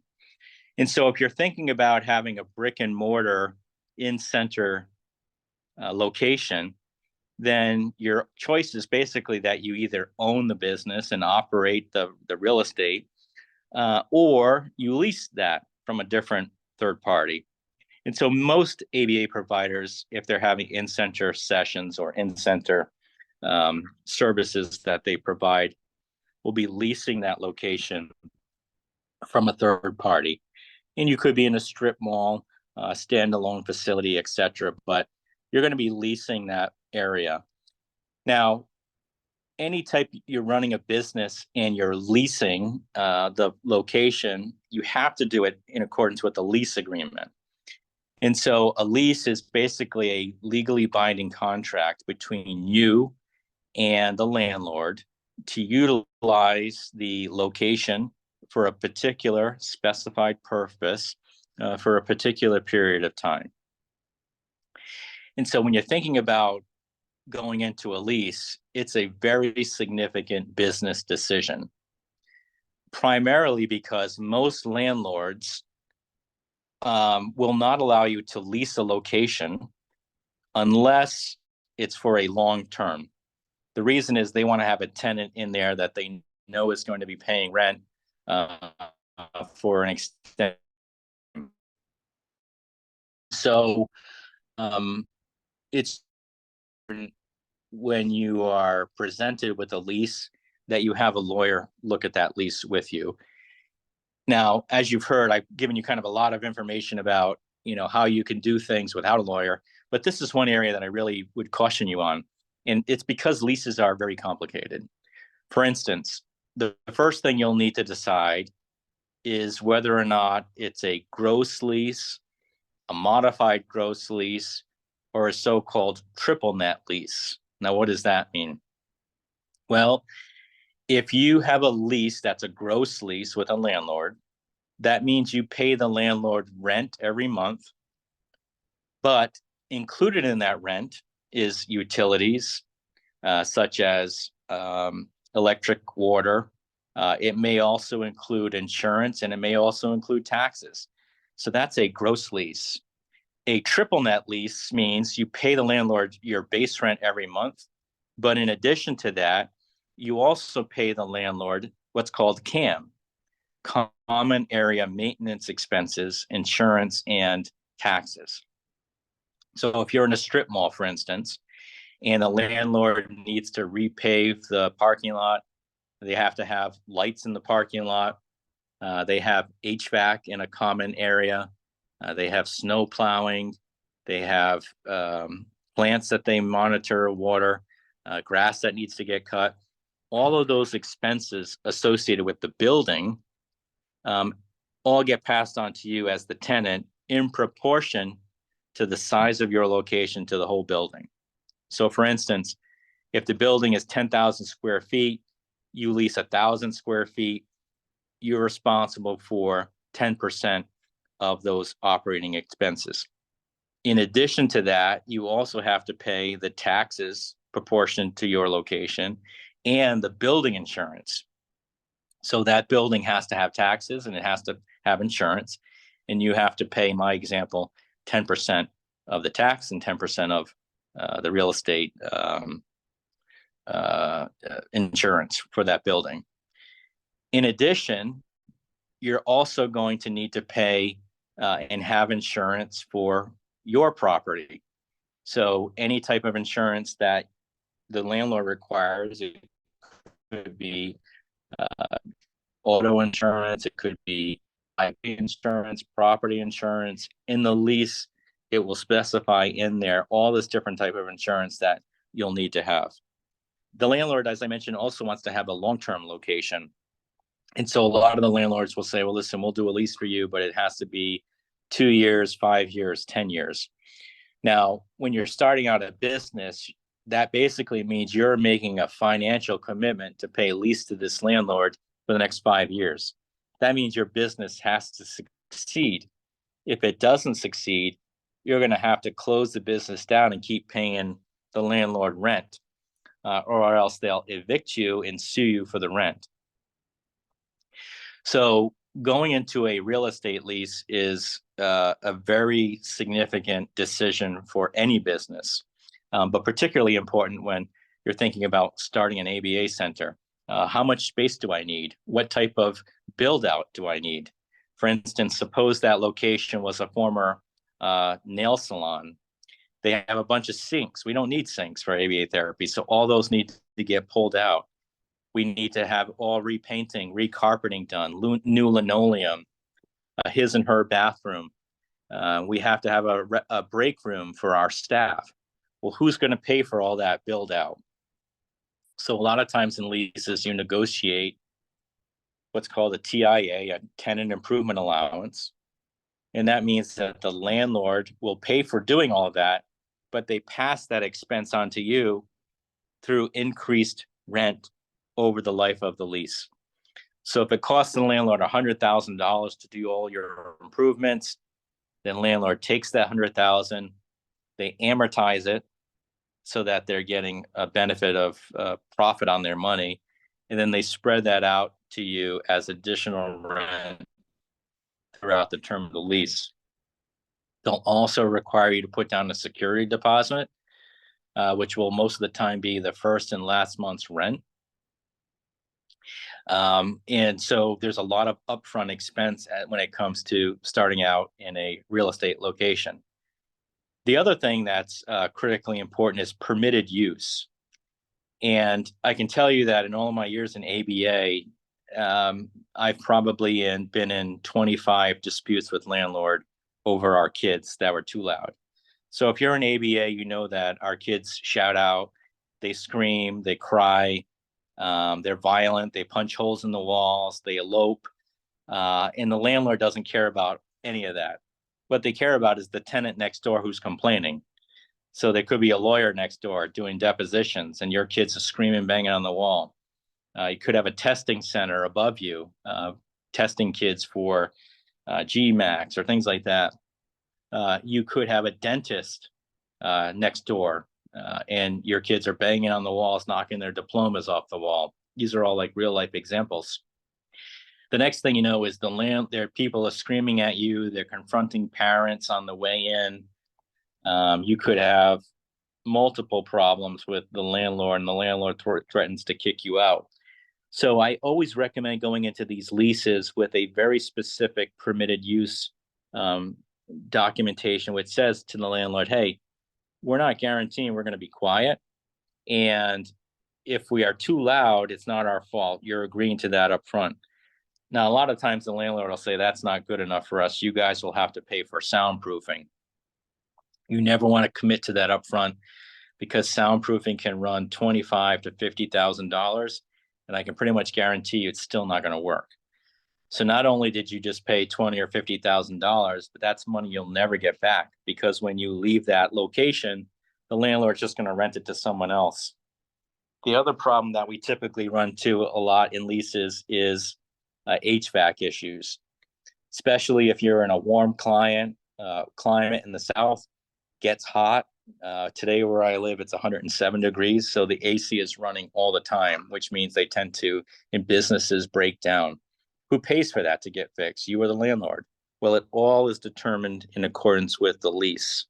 And so if you're thinking about having a brick and mortar in-center location, then your choice is basically that you either own the business and operate the real estate, or you lease that from a different third party. And so most ABA providers, if they're having in-center sessions or in-center services that they provide, will be leasing that location from a third party. And you could be in a strip mall, standalone facility, et cetera, but you're going to be leasing that area. Now, any type you're running a business and you're leasing the location, you have to do it in accordance with the lease agreement. And so a lease is basically a legally binding contract between you and the landlord to utilize the location for a particular specified purpose for a particular period of time. And so when you're thinking about going into a lease, it's a very significant business decision, primarily because most landlords will not allow you to lease a location unless it's for a long term. The reason is they want to have a tenant in there that they know is going to be paying rent for an extent. So it's when you are presented with a lease that you have a lawyer look at that lease with you. Now, as you've heard, I've given you kind of a lot of information about, how you can do things without a lawyer, but this is one area that I really would caution you on. And it's because leases are very complicated. For instance, the first thing you'll need to decide is whether or not it's a gross lease, a modified gross lease, or a so-called triple net lease. Now, what does that mean? Well, if you have a lease that's a gross lease with a landlord, that means you pay the landlord rent every month, but included in that rent is utilities, such as electric, water. It may also include insurance, and it may also include taxes. So that's a gross lease. A triple net lease means you pay the landlord your base rent every month, but in addition to that, you also pay the landlord what's called CAM, common area maintenance expenses, insurance, and taxes. So if you're in a strip mall, for instance, and the landlord needs to repave the parking lot, they have to have lights in the parking lot. They have HVAC in a common area. They have snow plowing. They have plants that they monitor, water, grass that needs to get cut. All of those expenses associated with the building all get passed on to you as the tenant in proportion to the size of your location to the whole building. So for instance, if the building is 10,000 square feet, you lease 1,000 square feet, you're responsible for 10% of those operating expenses. In addition to that, you also have to pay the taxes proportioned to your location and the building insurance. So that building has to have taxes and it has to have insurance. And you have to pay, my example, 10% of the tax and 10% of the real estate insurance for that building. In addition, you're also going to need to pay and have insurance for your property. So any type of insurance that the landlord requires, it could be auto insurance, it could be IP insurance, property insurance. In the lease, it will specify in there all this different type of insurance that you'll need to have. The landlord, as I mentioned, also wants to have a long-term location. And so a lot of the landlords will say, well, listen, we'll do a lease for you, but it has to be 2 years, 5 years, 10 years. Now, when you're starting out a business, that basically means you're making a financial commitment to pay lease to this landlord for the next 5 years. That means your business has to succeed. If it doesn't succeed, you're going to have to close the business down and keep paying the landlord rent, or else they'll evict you and sue you for the rent. So going into a real estate lease is a very significant decision for any business, but particularly important when you're thinking about starting an ABA center. How much space do I need? What type of build out do I need? For instance, suppose that location was a former nail salon. They have a bunch of sinks. We don't need sinks for ABA therapy, so all those need to get pulled out. We need to have all repainting, recarpeting done, new linoleum, his and her bathroom. We have to have a break room for our staff. Well, who's going to pay for all that build out? So a lot of times in leases, you negotiate what's called a TIA, a tenant improvement allowance. And that means that the landlord will pay for doing all of that, but they pass that expense on to you through increased rent over the life of the lease. So if it costs the landlord $100,000 to do all your improvements, then landlord takes that $100,000, they amortize it so that they're getting a benefit of profit on their money, and then they spread that out to you as additional rent throughout the term of the lease. They'll also require you to put down a security deposit, which will most of the time be the first and last month's rent. And so there's a lot of upfront expense when it comes to starting out in a real estate location. The other thing that's critically important is permitted use. And I can tell you that in all of my years in ABA, I've probably been in 25 disputes with landlord over our kids that were too loud. So if you're an ABA, you know that our kids shout out, they scream, they cry, they're violent, they punch holes in the walls, they elope, and the landlord doesn't care about any of that. What they care about is the tenant next door who's complaining. So there could be a lawyer next door doing depositions and your kids are screaming, banging on the wall. You could have a testing center above you, testing kids for GMAX or things like that. You could have a dentist next door and your kids are banging on the walls, knocking their diplomas off the wall. These are all like real life examples. The next thing you know is there people are screaming at you. They're confronting parents on the way in. You could have multiple problems with the landlord, and the landlord threatens to kick you out. So I always recommend going into these leases with a very specific permitted use documentation, which says to the landlord, hey, we're not guaranteeing we're going to be quiet. And if we are too loud, it's not our fault. You're agreeing to that up front. Now, a lot of times the landlord will say, that's not good enough for us. You guys will have to pay for soundproofing. You never want to commit to that up front because soundproofing can run $25,000 to $50,000. And I can pretty much guarantee you it's still not going to work. So not only did you just pay $20,000 or $50,000, but that's money you'll never get back, because when you leave that location, the landlord's just going to rent it to someone else. The other problem that we typically run to a lot in leases is HVAC issues, especially if you're in a warm climate in the South, gets hot. Today where I live, it's 107 degrees. So the AC is running all the time, which means they tend to, in businesses, break down. Who pays for that to get fixed? You or the landlord? Well, it all is determined in accordance with the lease.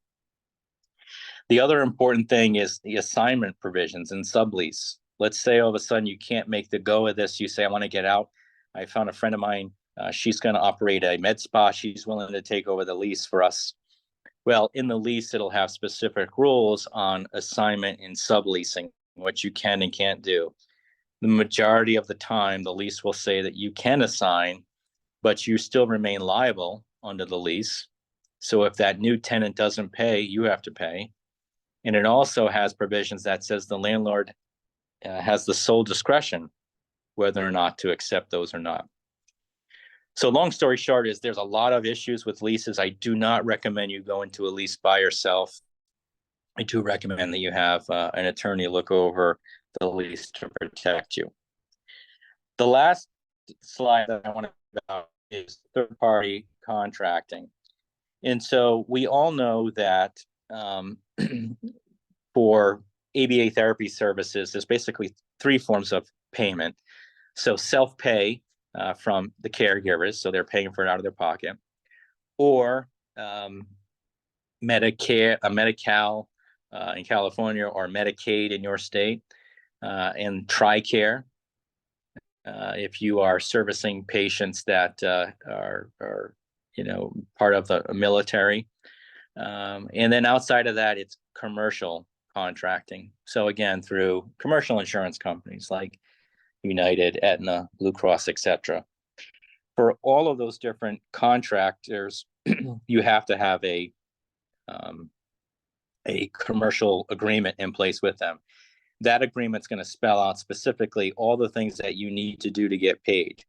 The other important thing is the assignment provisions and sublease. Let's say all of a sudden you can't make the go of this. You say, I want to get out. I found a friend of mine. She's going to operate a med spa. She's willing to take over the lease for us. Well, in the lease, it'll have specific rules on assignment and subleasing, what you can and can't do. The majority of the time, the lease will say that you can assign, but you still remain liable under the lease. So if that new tenant doesn't pay, you have to pay. And it also has provisions that says the landlord has the sole discretion whether or not to accept those or not. So long story short is there's a lot of issues with leases. I do not recommend you go into a lease by yourself. I do recommend that you have an attorney look over the lease to protect you. The last slide that I want to talk about is third-party contracting. And so we all know that for ABA therapy services, there's basically three forms of payment. So self-pay from the caregivers, so they're paying for it out of their pocket, or Medicare, Medi-Cal in California, or Medicaid in your state, and TRICARE if you are servicing patients that are part of the military. And then outside of that, it's commercial contracting. So again, through commercial insurance companies like United, Aetna, Blue Cross, etc. For all of those different contractors, you have to have a commercial agreement in place with them. That agreement's going to spell out specifically all the things that you need to do to get paid.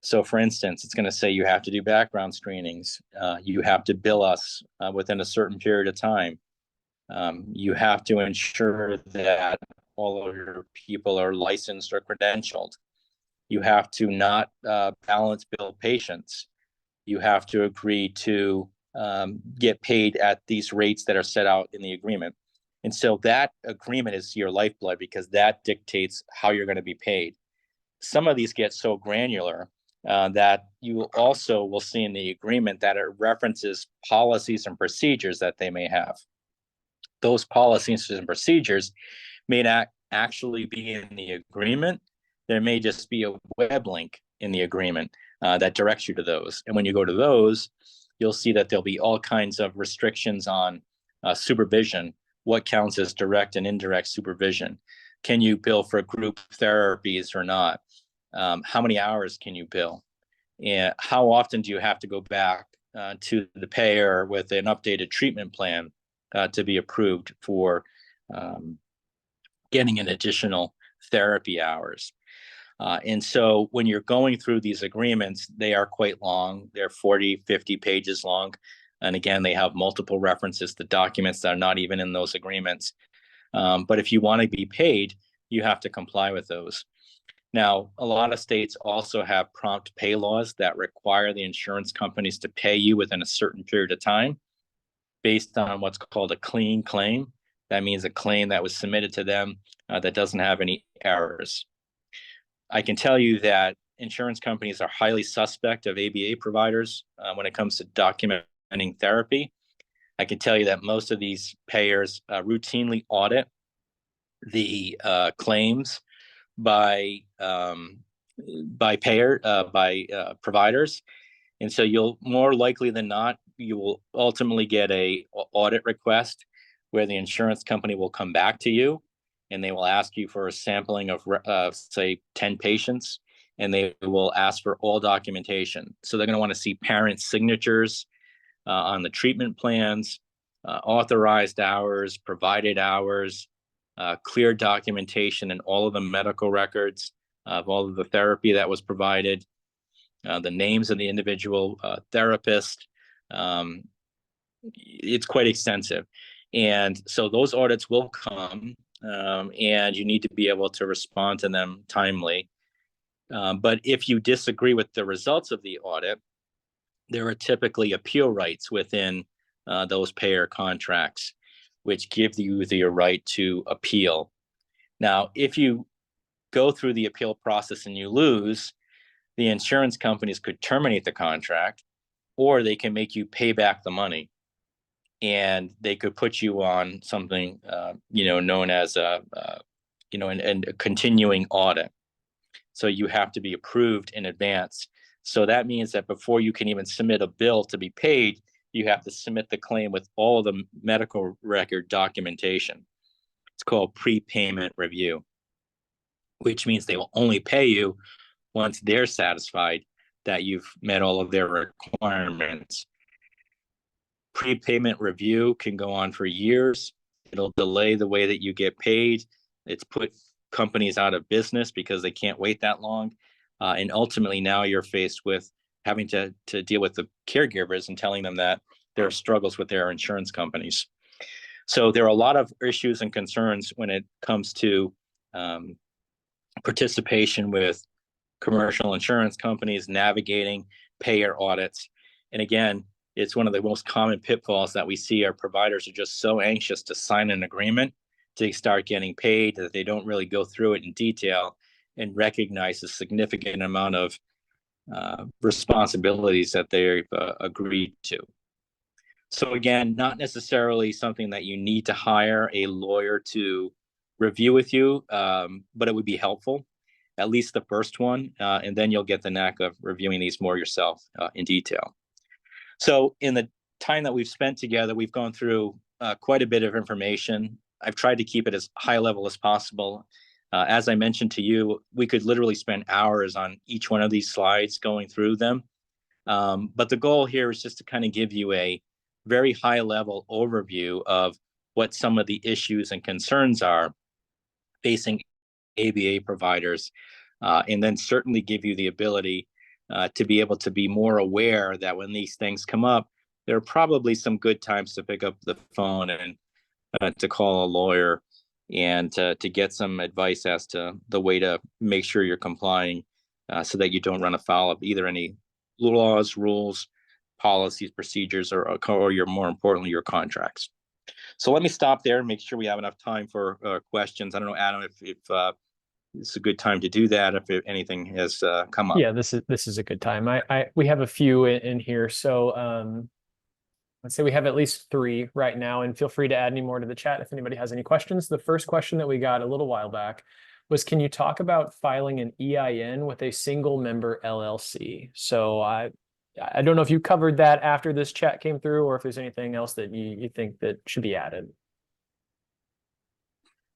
So for instance, it's going to say you have to do background screenings. You have to bill us within a certain period of time. You have to ensure that all of your people are licensed or credentialed. You have to not balance bill patients. You have to agree to get paid at these rates that are set out in the agreement. And so that agreement is your lifeblood because that dictates how you're going to be paid. Some of these get so granular that you also will see in the agreement that it references policies and procedures that they may have. Those policies and procedures may not actually be in the agreement. There may just be a web link in the agreement that directs you to those. And when you go to those, you'll see that there'll be all kinds of restrictions on supervision, what counts as direct and indirect supervision. Can you bill for group therapies or not? How many hours can you bill? And how often do you have to go back to the payer with an updated treatment plan to be approved for getting an additional therapy hours? And so when you're going through these agreements, they are quite long. They're 40, 50 pages long. And again, they have multiple references to documents that are not even in those agreements. But if you want to be paid, you have to comply with those. Now, a lot of states also have prompt pay laws that require the insurance companies to pay you within a certain period of time based on what's called a clean claim. That means a claim that was submitted to them that doesn't have any errors. I can tell you that insurance companies are highly suspect of ABA providers when it comes to documenting therapy. I can tell you that most of these payers routinely audit the claims by providers, and so you'll more likely than not you will ultimately get a audit request where the insurance company will come back to you and they will ask you for a sampling of say 10 patients, and they will ask for all documentation. So they're going to want to see parent signatures on the treatment plans, authorized hours, provided hours, clear documentation and all of the medical records of all of the therapy that was provided, the names of the individual therapist. It's quite extensive. And so those audits will come, and you need to be able to respond to them timely. But if you disagree with the results of the audit, there are typically appeal rights within those payer contracts, which give you the right to appeal. Now, if you go through the appeal process and you lose, the insurance companies could terminate the contract, or they can make you pay back the money. And they could put you on something, known as a continuing audit. So you have to be approved in advance. So that means that before you can even submit a bill to be paid, you have to submit the claim with all the medical record documentation. It's called prepayment review, which means they will only pay you once they're satisfied that you've met all of their requirements. Prepayment review can go on for years. It'll delay the way that you get paid. It's put companies out of business because they can't wait that long. And ultimately now you're faced with having to deal with the caregivers and telling them that there are struggles with their insurance companies. So there are a lot of issues and concerns when it comes to participation with commercial insurance companies navigating payer audits. And again, it's one of the most common pitfalls that we see. Our providers are just so anxious to sign an agreement to start getting paid that they don't really go through it in detail and recognize the significant amount of responsibilities that they've agreed to. So again, not necessarily something that you need to hire a lawyer to review with you, but it would be helpful, at least the first one, and then you'll get the knack of reviewing these more yourself in detail. So in the time that we've spent together, we've gone through quite a bit of information. I've tried to keep it as high level as possible. As I mentioned to you, we could literally spend hours on each one of these slides going through them. But the goal here is just to kind of give you a very high level overview of what some of the issues and concerns are facing ABA providers, and then certainly give you the ability to be able to be more aware that when these things come up, there are probably some good times to pick up the phone and to call a lawyer and to get some advice as to the way to make sure you're complying so that you don't run afoul of either any laws, rules, policies, procedures, or your, more importantly, your contracts. So let me stop there and make sure we have enough time for questions. I don't know, Adam, if it's a good time to do that, if anything has come up. Yeah, this is a good time. We have a few in here. So let's say we have at least 3 right now, and feel free to add any more to the chat if anybody has any questions. The first question that we got a little while back was, can you talk about filing an EIN with a single member LLC? So I don't know if you covered that after this chat came through, or if there's anything else that you think that should be added.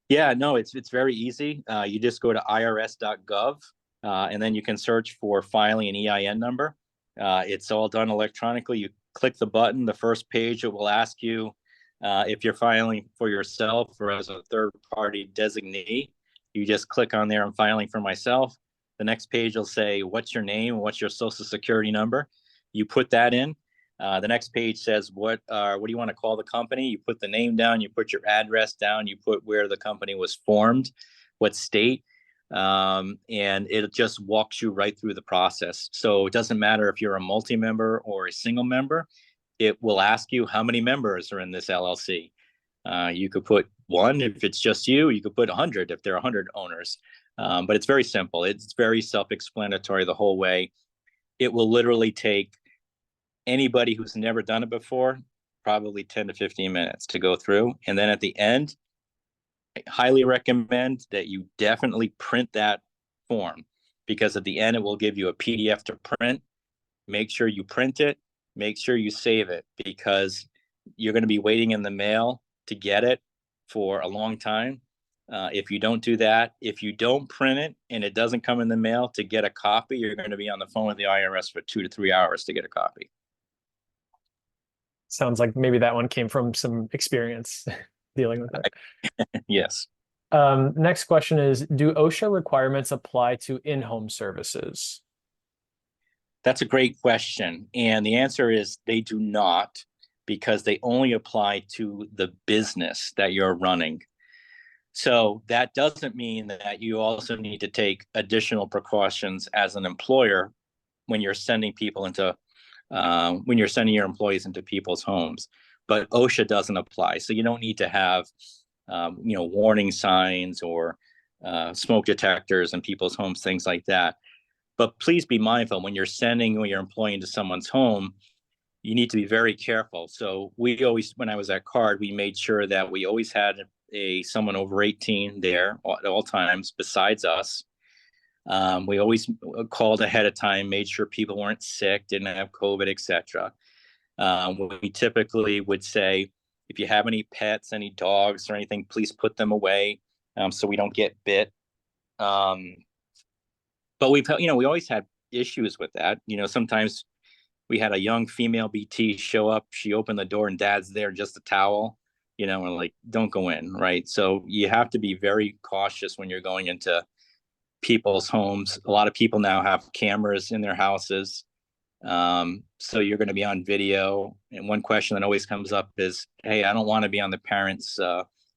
Yeah, no, it's very easy. You just go to irs.gov and then you can search for filing an EIN number. It's all done electronically. You click the button, the first page, it will ask you if you're filing for yourself or as a third-party designee. You just click on there, I'm filing for myself. The next page will say, what's your name? What's your social security number? You put that in. The next page says, what do you want to call the company? You put the name down, you put your address down, you put where the company was formed, what state, and it just walks you right through the process. So it doesn't matter if you're a multi-member or a single member, it will ask you how many members are in this LLC. You could put 1 if it's just you. You could put 100 if there are 100 owners. But it's very simple. It's very self-explanatory the whole way. It will literally take anybody who's never done it before probably 10 to 15 minutes to go through. And then at the end, I highly recommend that you definitely print that form, because at the end, it will give you a PDF to print. Make sure you print it. Make sure you save it, because you're going to be waiting in the mail to get it for a long time. If you don't do that, if you don't print it and it doesn't come in the mail, to get a copy, you're going to be on the phone with the IRS for 2 to 3 hours to get a copy. Sounds like maybe that one came from some experience dealing with it. Yes. Next question is, do OSHA requirements apply to in-home services? That's a great question. And the answer is they do not, because they only apply to the business that you're running. So that doesn't mean that you also need to take additional precautions as an employer when you're sending people into when you're sending your employees into people's homes. But OSHA doesn't apply. So you don't need to have warning signs or smoke detectors in people's homes, things like that. But please be mindful when you're sending your employee into someone's home, you need to be very careful. So we always, when I was at CARD, we made sure that we always had someone over 18 there at all times besides us. We always called ahead of time, made sure people weren't sick, didn't have COVID, etc. We typically would say, if you have any pets, any dogs or anything, please put them away so we don't get bit. But we always had issues with that. Sometimes we had a young female BT show up. She opened the door and dad's there, just a towel. And like, don't go in, right? So you have to be very cautious when you're going into people's homes. A lot of people now have cameras in their houses. So you're going to be on video. And one question that always comes up is, hey, I don't want to be on the parents'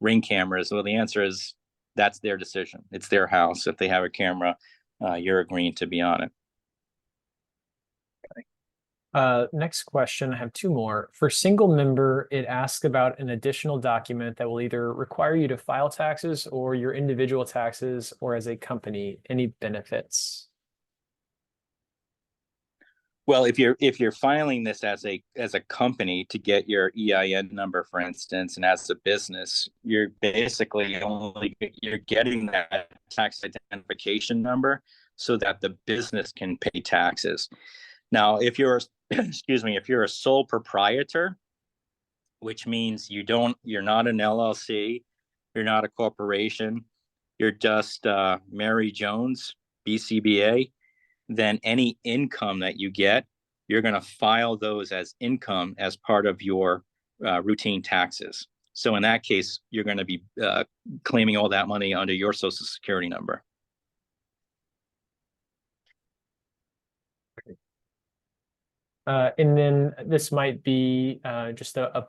Ring cameras. Well, the answer is that's their decision. It's their house. If they have a camera, you're agreeing to be on it. Next question, I have 2 more. For single member, it asks about an additional document that will either require you to file taxes or your individual taxes, or as a company, any benefits. Well, if you're filing this as a company to get your EIN number, for instance, and as a business, you're basically you're getting that tax identification number so that the business can pay taxes. Now, if you're if you're a sole proprietor, which means you're not an LLC, you're not a corporation, you're just Mary Jones, BCBA, then any income that you get, you're going to file those as income as part of your routine taxes. So in that case, you're going to be claiming all that money under your Social Security number. And then this might be just a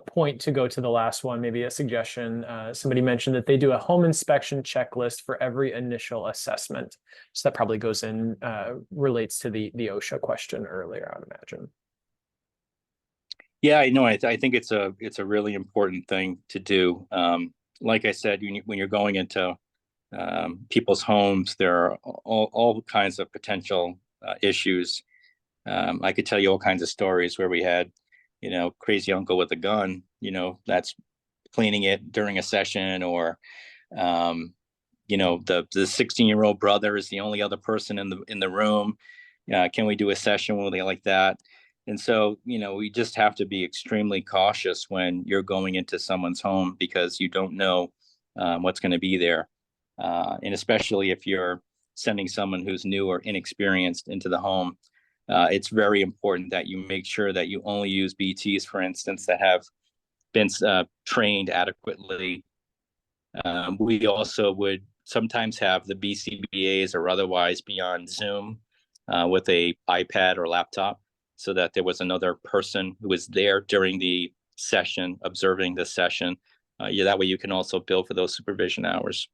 point to go to the last one, maybe a suggestion. Somebody mentioned that they do a home inspection checklist for every initial assessment. So that probably goes in, relates to the OSHA question earlier, I would imagine. Yeah, I know. I think it's a really important thing to do. Like I said, when you're going into people's homes, there are all kinds of potential issues. I could tell you all kinds of stories where we had, crazy uncle with a gun, that's cleaning it during a session, or the 16-year-old brother is the only other person in the room. Can we do a session with like that? And so, we just have to be extremely cautious when you're going into someone's home, because you don't know what's going to be there. And especially if you're sending someone who's new or inexperienced into the home, it's very important that you make sure that you only use BTs, for instance, that have been trained adequately. We also would sometimes have the BCBAs or otherwise be on Zoom with a iPad or laptop, so that there was another person who was there during the session, observing the session. That way you can also bill for those supervision hours.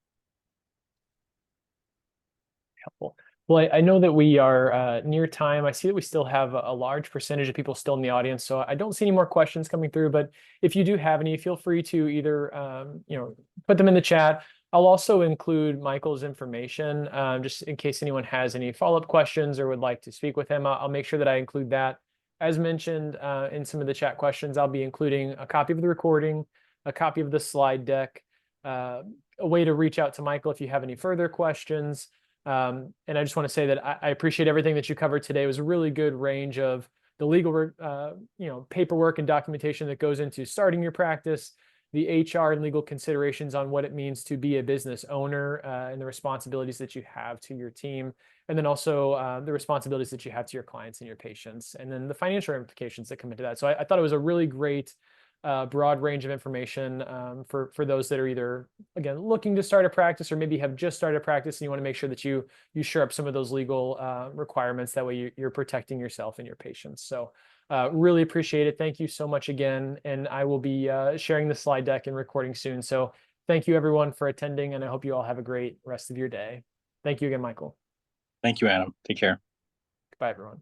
Helpful. Well, I know that we are near time. I see that we still have a large percentage of people still in the audience, so I don't see any more questions coming through. But if you do have any, feel free to either put them in the chat. I'll also include Michael's information just in case anyone has any follow-up questions or would like to speak with him. I'll make sure that I include that. As mentioned in some of the chat questions, I'll be including a copy of the recording, a copy of the slide deck, a way to reach out to Michael if you have any further questions. And I just want to say that I appreciate everything that you covered today. It was a really good range of the legal, paperwork and documentation that goes into starting your practice, the HR and legal considerations on what it means to be a business owner, and the responsibilities that you have to your team, and then also the responsibilities that you have to your clients and your patients, and then the financial implications that come into that. So I thought it was a really great broad range of information for those that are either, again, looking to start a practice or maybe have just started a practice and you want to make sure that you shore up some of those legal requirements. That way you're protecting yourself and your patients. So really appreciate it. Thank you so much again. And I will be sharing the slide deck and recording soon. So thank you everyone for attending, and I hope you all have a great rest of your day. Thank you again, Michael. Thank you, Adam. Take care. Bye, everyone.